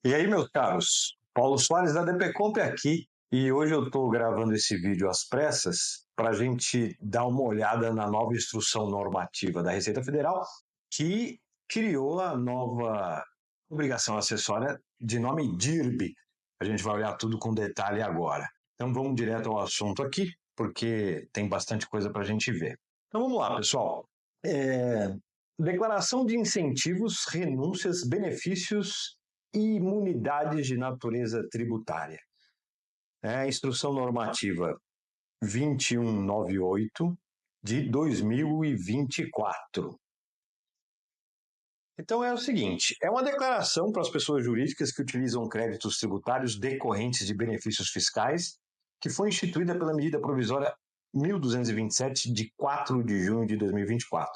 E aí, meus caros, Paulo Soares da DPComp aqui, e hoje eu estou gravando esse vídeo às pressas para a gente dar uma olhada na nova instrução normativa da Receita Federal, que criou a nova obrigação acessória de nome DIRB. A gente vai olhar tudo com detalhe agora. Então vamos direto ao assunto aqui, porque tem bastante coisa para a gente ver. Então vamos lá, pessoal. Declaração de incentivos, renúncias, benefícios e imunidades de natureza tributária. É a Instrução Normativa 2198 de 2024. Então é o seguinte, é uma declaração para as pessoas jurídicas que utilizam créditos tributários decorrentes de benefícios fiscais, que foi instituída pela medida provisória 1227 de 4 de junho de 2024.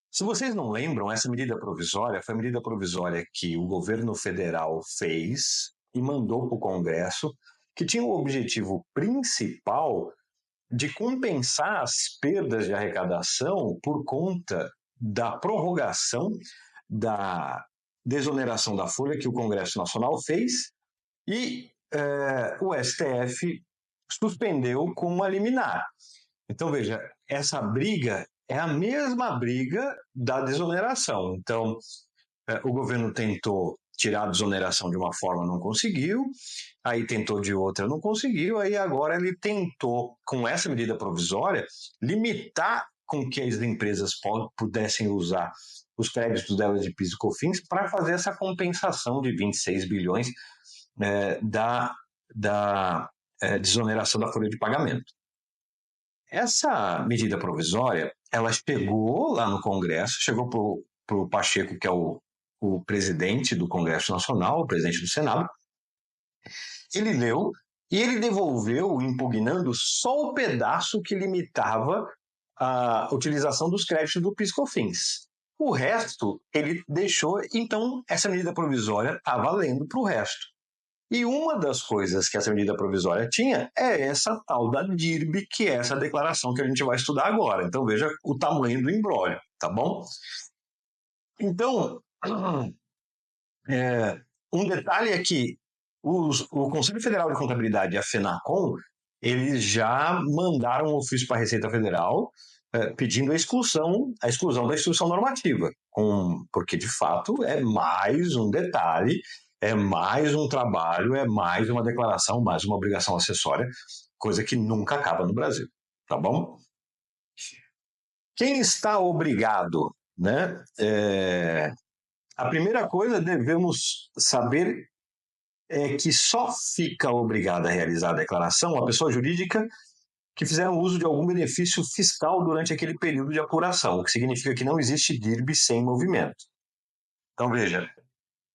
Se vocês não lembram, essa medida provisória foi a medida provisória que o governo federal fez e mandou para o Congresso, que tinha o objetivo principal de compensar as perdas de arrecadação por conta da prorrogação da desoneração da folha que o Congresso Nacional fez e o STF suspendeu com uma liminar. Então, veja, essa briga é a mesma briga da desoneração. Então, o governo tentou tirar a desoneração de uma forma, não conseguiu, aí tentou de outra, não conseguiu, aí agora ele tentou, com essa medida provisória, limitar com que as empresas pudessem usar os créditos delas de PIS e COFINS para fazer essa compensação de 26 bilhões da desoneração da folha de pagamento. Essa medida provisória, ela chegou lá no Congresso, chegou para o Pacheco, que é o presidente do Congresso Nacional, o presidente do Senado. Ele leu e ele devolveu, impugnando só o pedaço que limitava a utilização dos créditos do PIS/COFINS. O resto ele deixou, então essa medida provisória está valendo para o resto. E uma das coisas que essa medida provisória tinha é essa tal da DIRB, que é essa declaração que a gente vai estudar agora. Então veja o tamanho do imbróglio, tá bom? Então, um detalhe é que o Conselho Federal de Contabilidade e a FENACON, eles já mandaram um ofício para a Receita Federal pedindo a exclusão da instrução normativa, porque de fato é mais um detalhe, é mais um trabalho, é mais uma declaração, mais uma obrigação acessória, coisa que nunca acaba no Brasil, tá bom? Quem está obrigado, né? A primeira coisa devemos saber é que só fica obrigada a realizar a declaração a pessoa jurídica que fizeram uso de algum benefício fiscal durante aquele período de apuração, o que significa que não existe DIRB sem movimento. Então, veja,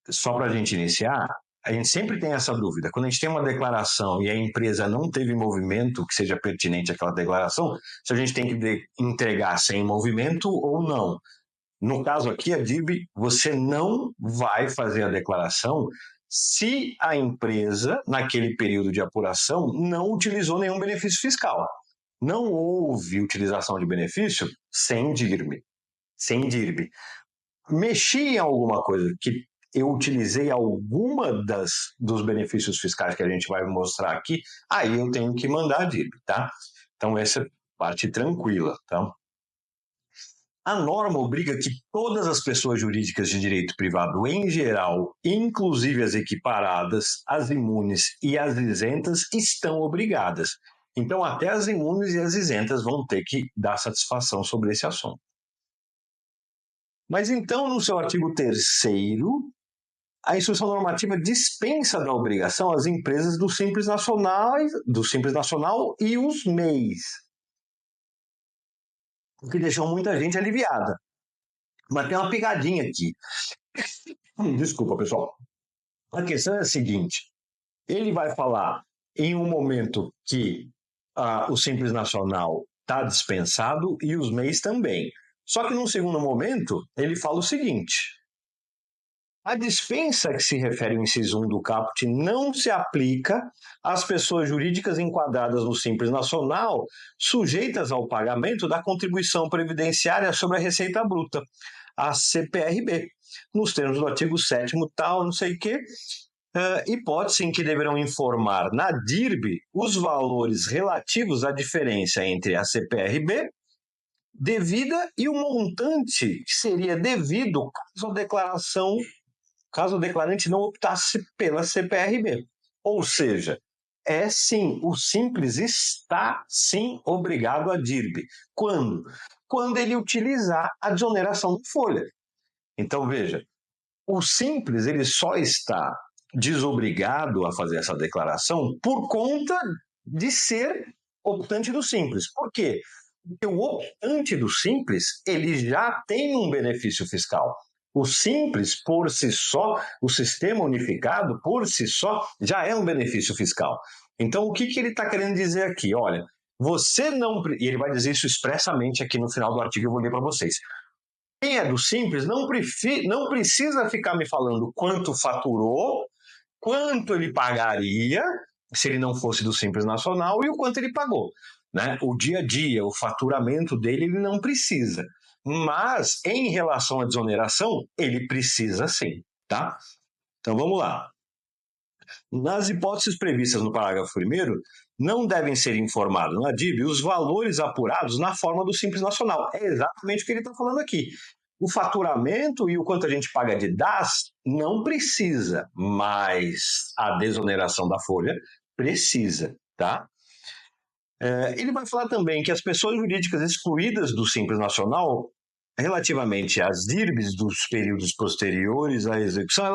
só para a gente iniciar, a gente sempre tem essa dúvida. Quando a gente tem uma declaração e a empresa não teve movimento que seja pertinente àquela declaração, se a gente tem que entregar sem movimento ou não. No caso aqui, a DIRB, você não vai fazer a declaração se a empresa, naquele período de apuração, não utilizou nenhum benefício fiscal. Não houve utilização de benefício sem DIRB. Sem DIRB. Mexi em alguma coisa que eu utilizei alguma dos benefícios fiscais que a gente vai mostrar aqui, aí eu tenho que mandar a DIRB, tá? Então, essa é parte tranquila, tá? A norma obriga que todas as pessoas jurídicas de direito privado em geral, inclusive as equiparadas, as imunes e as isentas, estão obrigadas. Então, até as imunes e as isentas vão ter que dar satisfação sobre esse assunto. Mas então, no seu artigo 3º, a instrução normativa dispensa da obrigação as empresas do Simples Nacional e os MEIs, o que deixou muita gente aliviada. Mas tem uma pegadinha aqui. Desculpa, pessoal. A questão é a seguinte: ele vai falar em um momento que o Simples Nacional está dispensado e os MEIs também. Só que num segundo momento, ele fala o seguinte: a dispensa que se refere ao inciso 1 do caput não se aplica às pessoas jurídicas enquadradas no Simples Nacional sujeitas ao pagamento da contribuição previdenciária sobre a receita bruta, a CPRB, nos termos do artigo 7º tal, não sei o quê, hipótese em que deverão informar na DIRB os valores relativos à diferença entre a CPRB devida e o montante que seria devido caso o declarante não optasse pela CPRB. Ou seja, o Simples está sim obrigado à DIRB. Quando? Quando ele utilizar a desoneração da folha. Então veja, o Simples ele só está desobrigado a fazer essa declaração por conta de ser optante do Simples. Por quê? Porque o optante do Simples ele já tem um benefício fiscal. O Simples, por si só, o sistema unificado, por si só, já é um benefício fiscal. Então, o que ele está querendo dizer aqui? Olha, você não... E ele vai dizer isso expressamente aqui no final do artigo, eu vou ler para vocês. Quem é do Simples não precisa ficar me falando quanto faturou, quanto ele pagaria se ele não fosse do Simples Nacional e o quanto ele pagou. Né? O dia a dia, o faturamento dele, ele não precisa. Mas, em relação à desoneração, ele precisa sim. Tá? Então, vamos lá. Nas hipóteses previstas no parágrafo 1º, não devem ser informados na DIB os valores apurados na forma do Simples Nacional. É exatamente o que ele está falando aqui. O faturamento e o quanto a gente paga de DAS não precisa, mas a desoneração da folha precisa, tá? Ele vai falar também que as pessoas jurídicas excluídas do Simples Nacional, relativamente às DIRBs dos períodos posteriores à execução,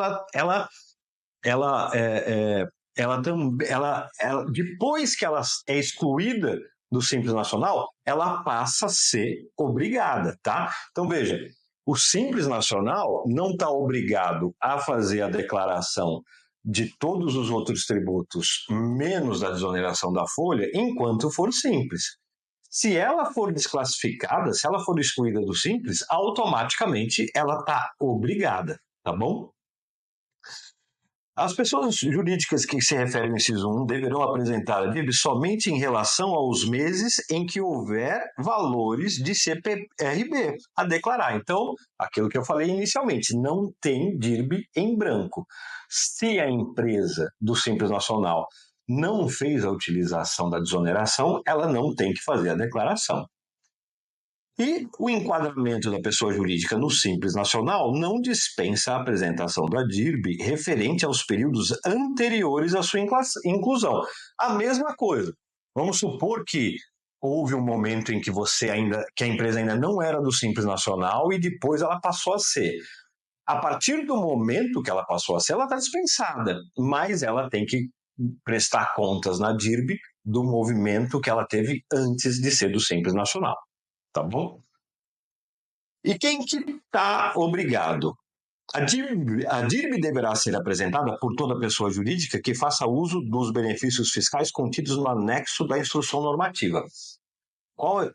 depois que ela é excluída do Simples Nacional, ela passa a ser obrigada, tá? Então, veja, o Simples Nacional não está obrigado a fazer a declaração de todos os outros tributos, menos a desoneração da folha, enquanto for simples. Se ela for desclassificada, se ela for excluída do Simples, automaticamente ela está obrigada, tá bom? As pessoas jurídicas que se referem ao inciso 1 deverão apresentar a DIRB somente em relação aos meses em que houver valores de CPRB a declarar. Então, aquilo que eu falei inicialmente, não tem DIRB em branco. Se a empresa do Simples Nacional não fez a utilização da desoneração, ela não tem que fazer a declaração. E o enquadramento da pessoa jurídica no Simples Nacional não dispensa a apresentação da DIRB referente aos períodos anteriores à sua inclusão. A mesma coisa. Vamos supor que houve um momento em que que a empresa ainda não era do Simples Nacional e depois ela passou a ser. A partir do momento que ela passou a ser, ela está dispensada, mas ela tem que prestar contas na DIRB do movimento que ela teve antes de ser do Simples Nacional. Tá bom? E quem que está obrigado? A DIRB deverá ser apresentada por toda pessoa jurídica que faça uso dos benefícios fiscais contidos no anexo da instrução normativa.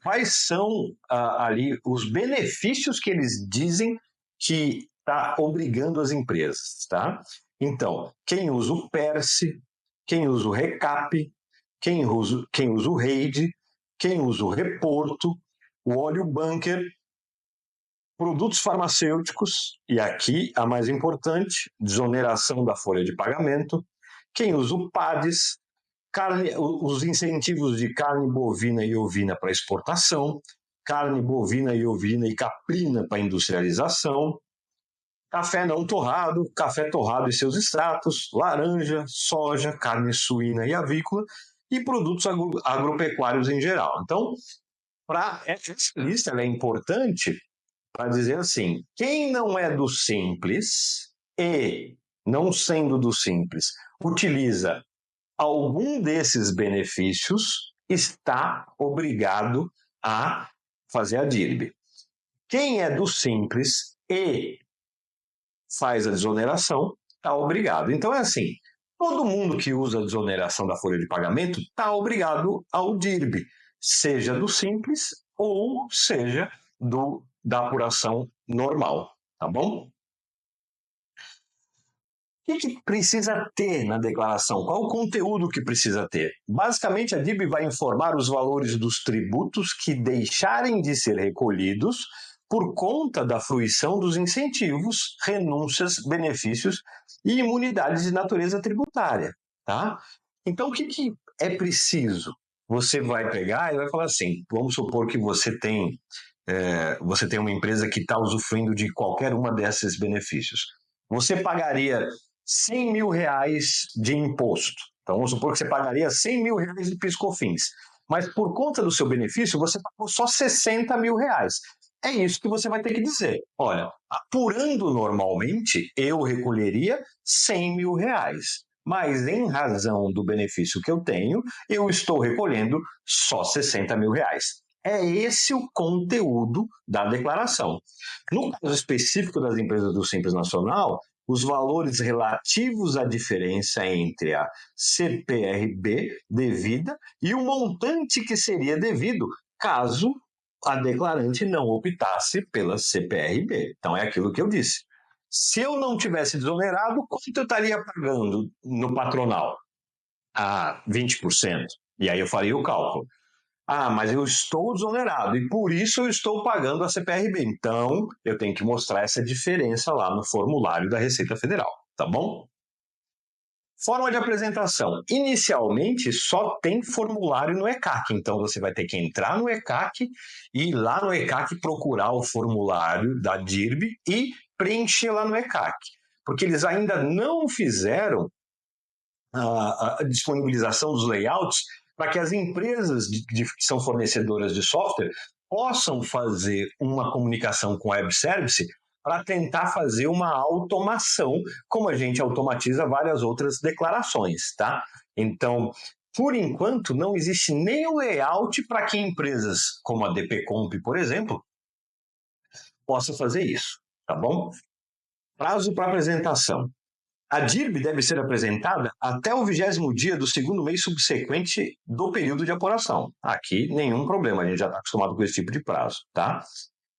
Quais são ali os benefícios que eles dizem que está obrigando as empresas, tá? Então, quem usa o PERSE, quem usa o RECAP, quem usa o REID, quem usa o Reporto, o óleo bunker, produtos farmacêuticos, e aqui a mais importante, desoneração da folha de pagamento, quem usa o PADES, os incentivos de carne bovina e ovina para exportação, carne bovina e ovina e caprina para industrialização, café não torrado, café torrado e seus extratos, laranja, soja, carne suína e avícola, e produtos agropecuários em geral. Então, essa lista é importante para dizer assim, quem não é do Simples e, não sendo do Simples, utiliza algum desses benefícios, está obrigado a fazer a DIRB. Quem é do Simples e faz a desoneração, está obrigado. Então é assim, todo mundo que usa a desoneração da folha de pagamento está obrigado ao DIRB, seja do Simples ou seja da apuração normal, tá bom? O que precisa ter na declaração? Qual o conteúdo que precisa ter? Basicamente, a DIRB vai informar os valores dos tributos que deixarem de ser recolhidos por conta da fruição dos incentivos, renúncias, benefícios e imunidades de natureza tributária, tá? Então, o que é preciso? Você vai pegar e vai falar assim, vamos supor que você tem uma empresa que está usufruindo de qualquer uma desses benefícios. Você pagaria 100 mil reais de imposto. Então, vamos supor que você pagaria 100 mil reais de PIS/COFINS. Mas por conta do seu benefício, você pagou só 60 mil reais. É isso que você vai ter que dizer. Olha, apurando normalmente, eu recolheria 100 mil reais. Mas em razão do benefício que eu tenho, eu estou recolhendo só 60 mil reais. É esse o conteúdo da declaração. No caso específico das empresas do Simples Nacional, os valores relativos à diferença entre a CPRB devida e o montante que seria devido caso a declarante não optasse pela CPRB. Então é aquilo que eu disse. Se eu não tivesse desonerado, quanto eu estaria pagando no patronal? 20%. E aí eu faria o cálculo. Mas eu estou desonerado e por isso eu estou pagando a CPRB. Então, eu tenho que mostrar essa diferença lá no formulário da Receita Federal, tá bom? Forma de apresentação. Inicialmente, só tem formulário no ECAC. Então, você vai ter que entrar no ECAC e ir lá no ECAC procurar o formulário da DIRB e preencher lá no ECAC. Porque eles ainda não fizeram a disponibilização dos layouts para que as empresas que são fornecedoras de software possam fazer uma comunicação com web service para tentar fazer uma automação, como a gente automatiza várias outras declarações, tá? Então, por enquanto, não existe nem o layout para que empresas como a DPComp, por exemplo, possam fazer isso, tá bom? Prazo para apresentação. A DIRB deve ser apresentada até o 20º dia do segundo mês subsequente do período de apuração. Aqui, nenhum problema, a gente já está acostumado com esse tipo de prazo, tá?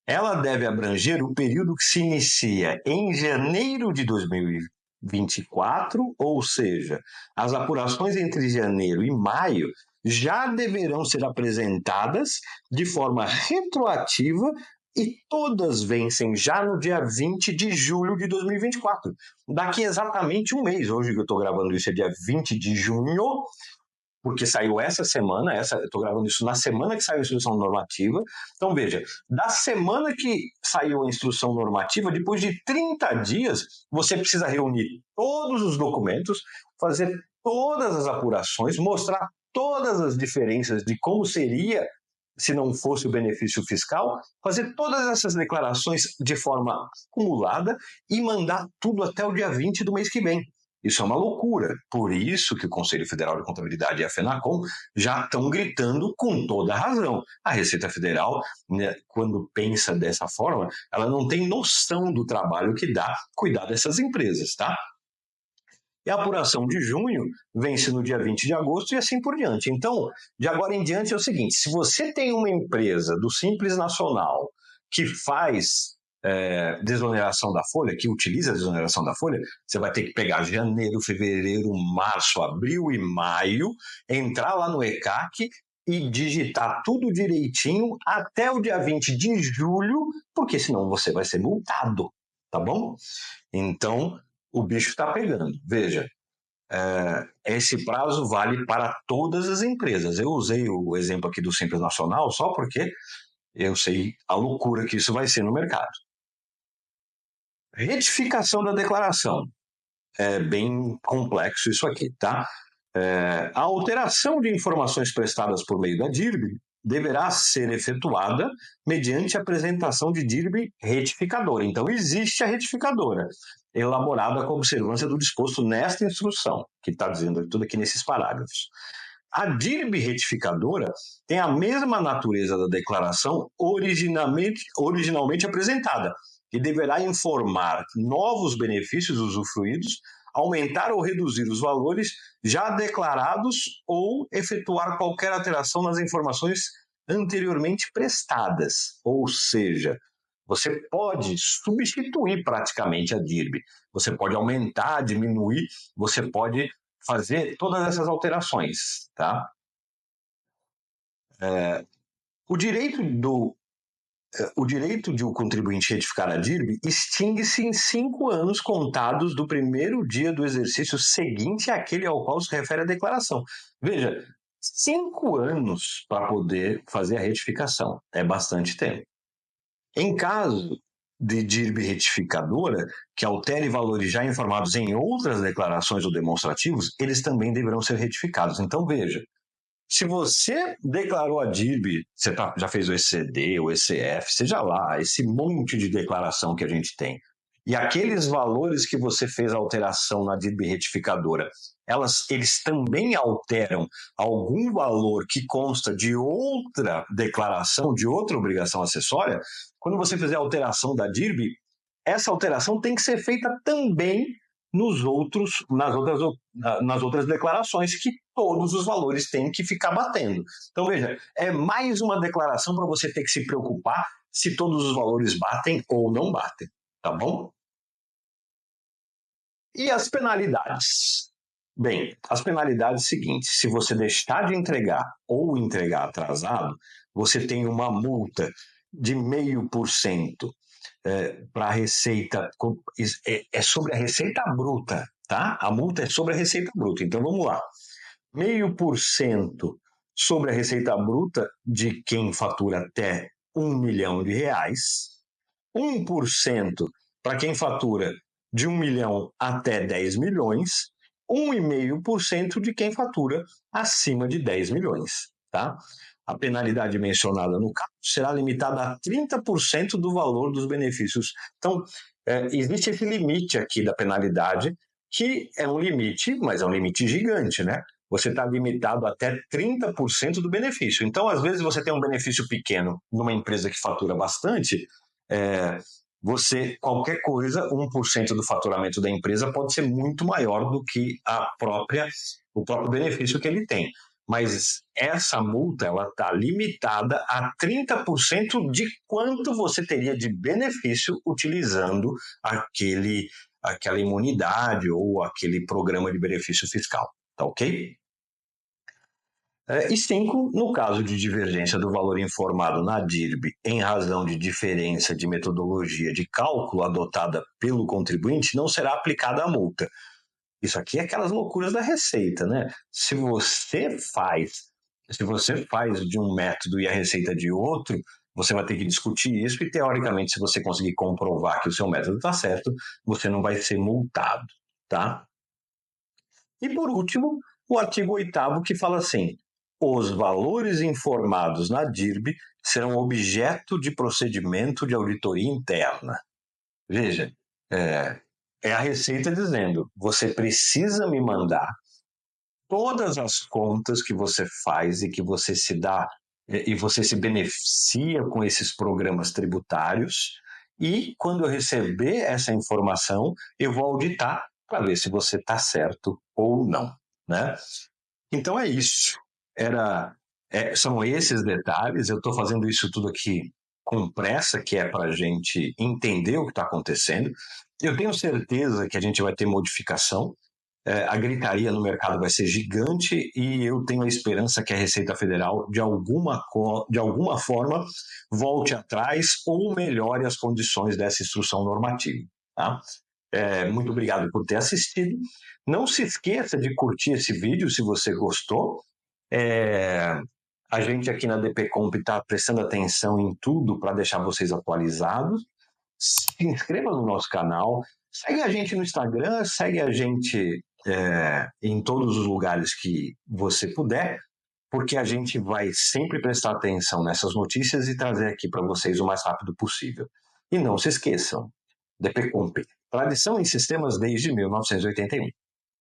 Ela deve abranger o período que se inicia em janeiro de 2024, ou seja, as apurações entre janeiro e maio já deverão ser apresentadas de forma retroativa e todas vencem já no dia 20 de julho de 2024. Daqui exatamente um mês. Hoje que eu estou gravando isso é dia 20 de junho, porque saiu essa semana, eu estou gravando isso na semana que saiu a instrução normativa. Então, veja, da semana que saiu a instrução normativa, depois de 30 dias, você precisa reunir todos os documentos, fazer todas as apurações, mostrar todas as diferenças de como seria se não fosse o benefício fiscal, fazer todas essas declarações de forma acumulada e mandar tudo até o dia 20 do mês que vem. Isso é uma loucura. Por isso que o Conselho Federal de Contabilidade e a FENACOM já estão gritando com toda a razão. A Receita Federal, né, quando pensa dessa forma, ela não tem noção do trabalho que dá cuidar dessas empresas, tá? E a apuração de junho vence no dia 20 de agosto e assim por diante. Então, de agora em diante é o seguinte, se você tem uma empresa do Simples Nacional que faz desoneração da folha, que utiliza a desoneração da folha, você vai ter que pegar janeiro, fevereiro, março, abril e maio, entrar lá no ECAC e digitar tudo direitinho até o dia 20 de julho, porque senão você vai ser multado, tá bom? Então, o bicho está pegando. Veja, esse prazo vale para todas as empresas. Eu usei o exemplo aqui do Simples Nacional só porque eu sei a loucura que isso vai ser no mercado. Retificação da declaração. É bem complexo isso aqui, tá? A alteração de informações prestadas por meio da DIRB deverá ser efetuada mediante a apresentação de DIRB retificadora. Então, existe a retificadora, elaborada com observância do disposto nesta instrução, que está dizendo tudo aqui nesses parágrafos. A DIRB retificadora tem a mesma natureza da declaração originalmente apresentada, e deverá informar novos benefícios usufruídos, aumentar ou reduzir os valores já declarados ou efetuar qualquer alteração nas informações anteriormente prestadas. Ou seja, você pode substituir praticamente a DIRB, você pode aumentar, diminuir, você pode fazer todas essas alterações, tá? O direito o direito de o contribuinte retificar a DIRB extingue-se em 5 anos contados do primeiro dia do exercício seguinte àquele ao qual se refere a declaração. Veja, 5 anos para poder fazer a retificação. É bastante tempo. Em caso de DIRB retificadora, que altere valores já informados em outras declarações ou demonstrativos, eles também deverão ser retificados. Então, veja, se você declarou a DIRB, você já fez o ECD, o ECF, seja lá, esse monte de declaração que a gente tem, e aqueles valores que você fez a alteração na DIRB retificadora, eles também alteram algum valor que consta de outra declaração, de outra obrigação acessória, quando você fizer a alteração da DIRB, essa alteração tem que ser feita também nas outras declarações, que todos os valores têm que ficar batendo. Então, veja, é mais uma declaração para você ter que se preocupar se todos os valores batem ou não batem, tá bom? E as penalidades? Bem, as penalidades seguintes: se você deixar de entregar ou entregar atrasado, você tem uma multa de 0,5%. Para a receita, é sobre a receita bruta, tá? A multa é sobre a receita bruta. Então vamos lá. 0,5% sobre a receita bruta de quem fatura até R$ 1 milhão, 1% para quem fatura de 1 milhão até 10 milhões, 1,5% de quem fatura acima de 10 milhões, tá? A penalidade mencionada no caso será limitada a 30% do valor dos benefícios. Então, existe esse limite aqui da penalidade, que é um limite, mas é um limite gigante, né? Você está limitado até 30% do benefício. Então, às vezes, você tem um benefício pequeno numa empresa que fatura bastante, qualquer coisa, 1% do faturamento da empresa pode ser muito maior do que o próprio benefício que ele tem. Mas essa multa está limitada a 30% de quanto você teria de benefício utilizando aquela imunidade ou aquele programa de benefício fiscal, tá ok? E 5, no caso de divergência do valor informado na DIRB em razão de diferença de metodologia de cálculo adotada pelo contribuinte, não será aplicada a multa. Isso aqui é aquelas loucuras da Receita, né? Se você faz de um método e a Receita de outro, você vai ter que discutir isso e, teoricamente, se você conseguir comprovar que o seu método está certo, você não vai ser multado, tá? E, por último, o artigo 8º, que fala assim: os valores informados na DIRB serão objeto de procedimento de auditoria interna. Veja, é a Receita dizendo: você precisa me mandar todas as contas que você faz e que você se dá e você se beneficia com esses programas tributários, e quando eu receber essa informação, eu vou auditar para ver se você está certo ou não, né? Então é isso. São esses detalhes. Eu estou fazendo isso tudo aqui com pressa, que é para a gente entender o que está acontecendo. Eu tenho certeza que a gente vai ter modificação. A gritaria no mercado vai ser gigante e eu tenho a esperança que a Receita Federal, de alguma forma, volte atrás ou melhore as condições dessa instrução normativa, tá? Muito obrigado por ter assistido. Não se esqueça de curtir esse vídeo se você gostou. A gente aqui na DPComp está prestando atenção em tudo para deixar vocês atualizados. Se inscreva no nosso canal, segue a gente no Instagram, segue a gente em todos os lugares que você puder, porque a gente vai sempre prestar atenção nessas notícias e trazer aqui para vocês o mais rápido possível. E não se esqueçam, DPComp, tradição em sistemas desde 1981.